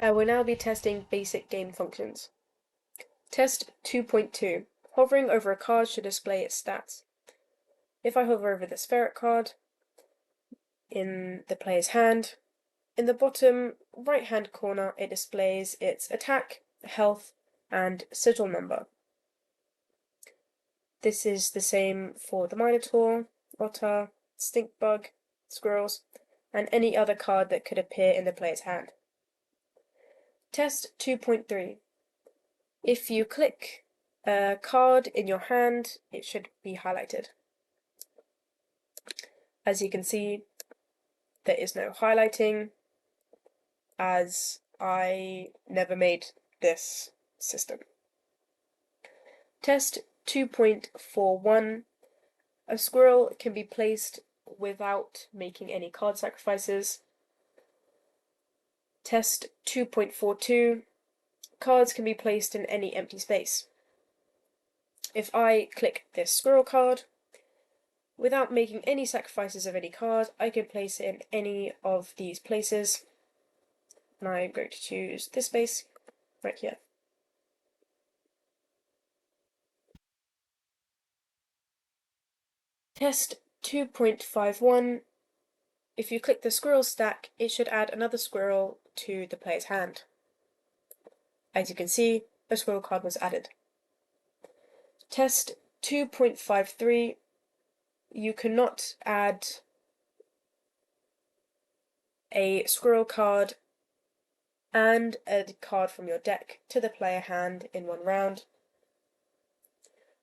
I will now be testing basic game functions. Test 2.2. Hovering over a card should display its stats. If I hover over the spheric card in the player's hand, in the bottom right-hand corner it displays its attack, health, and sigil number. This is the same for the Minotaur, Otter, Stink Bug, Squirrels, and any other card that could appear in the player's hand. Test 2.3. If you click a card in your hand, it should be highlighted. As you can see, there is no highlighting, as I never made this system. Test 2.41. A squirrel can be placed without making any card sacrifices. Test 2.42. Cards can be placed in any empty space. If I click this squirrel card, without making any sacrifices of any card, I can place it in any of these places. And I'm going to choose this space right here. Test 2.51. If you click the squirrel stack, it should add another squirrel to the player's hand. As you can see, a squirrel card was added. Test 2.53. You cannot add a squirrel card and a card from your deck to the player hand in one round.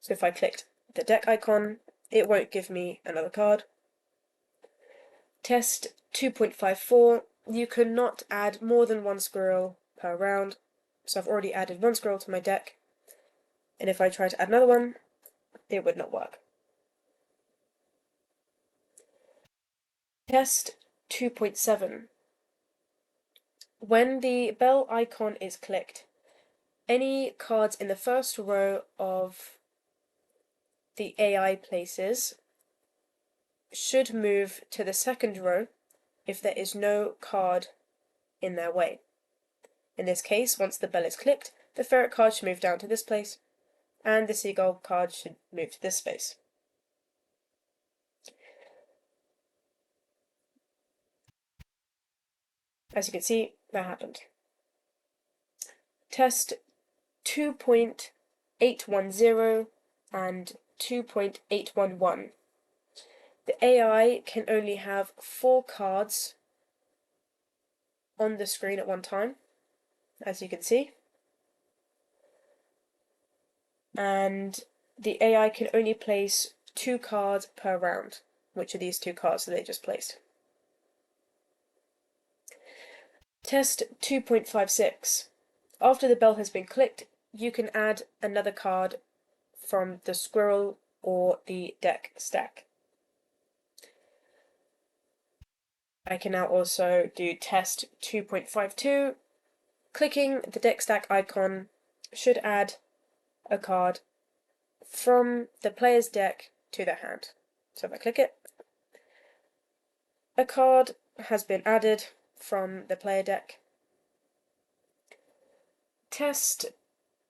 So if I clicked the deck icon, it won't give me another card. Test 2.54. You cannot add more than one squirrel per round. So I've already added one squirrel to my deck, and if I try to add another one, it would not work. Test 2.7. When the bell icon is clicked, any cards in the first row of the AI places should move to the second row if there is no card in their way. In this case, once the bell is clicked, the ferret card should move down to this place, and the seagull card should move to this space. As you can see, that happened. Test 2.810 and 2.811. The AI can only have 4 cards on the screen at one time, as you can see. And the AI can only place 2 cards per round, which are these 2 cards that they just placed. Test 2.56. After the bell has been clicked, you can add another card from the squirrel or the deck stack. I can now also do test 2.52. Clicking the deck stack icon should add a card from the player's deck to their hand. So if I click it, a card has been added from the player deck. Test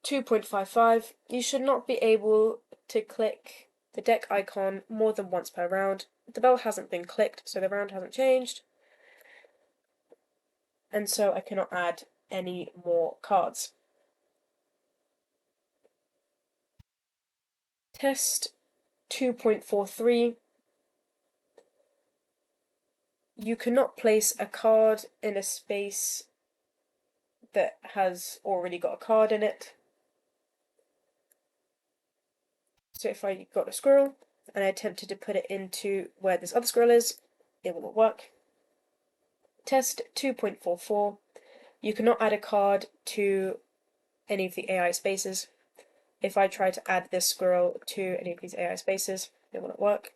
2.55. You should not be able to click the deck icon more than once per round. The bell hasn't been clicked, so the round hasn't changed. And so I cannot add any more cards. Test 2.43. You cannot place a card in a space that has already got a card in it. So if I got a squirrel and I attempted to put it into where this other squirrel is, it will not work. Test 2.44. You cannot add a card to any of the AI spaces. If I try to add this squirrel to any of these AI spaces, it will not work.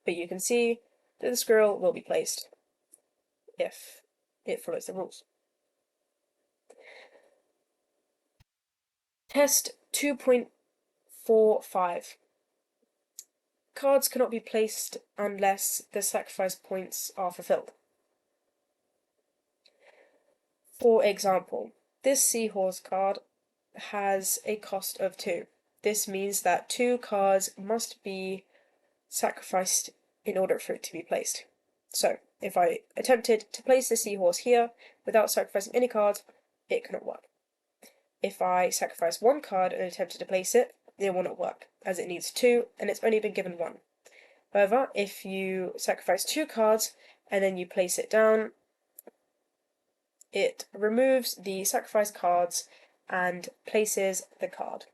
But you can see that the squirrel will be placed if it follows the rules. Test 2.45. Cards cannot be placed unless the sacrifice points are fulfilled. For example, this seahorse card has a cost of 2. This means that 2 cards must be sacrificed in order for it to be placed. So, if I attempted to place the seahorse here without sacrificing any cards, it cannot work. If I sacrifice 1 card and attempted to place it, it will not work, as it needs 2 and it's only been given 1. However, if you sacrifice 2 cards and then you place it down, it removes the sacrificed cards and places the card.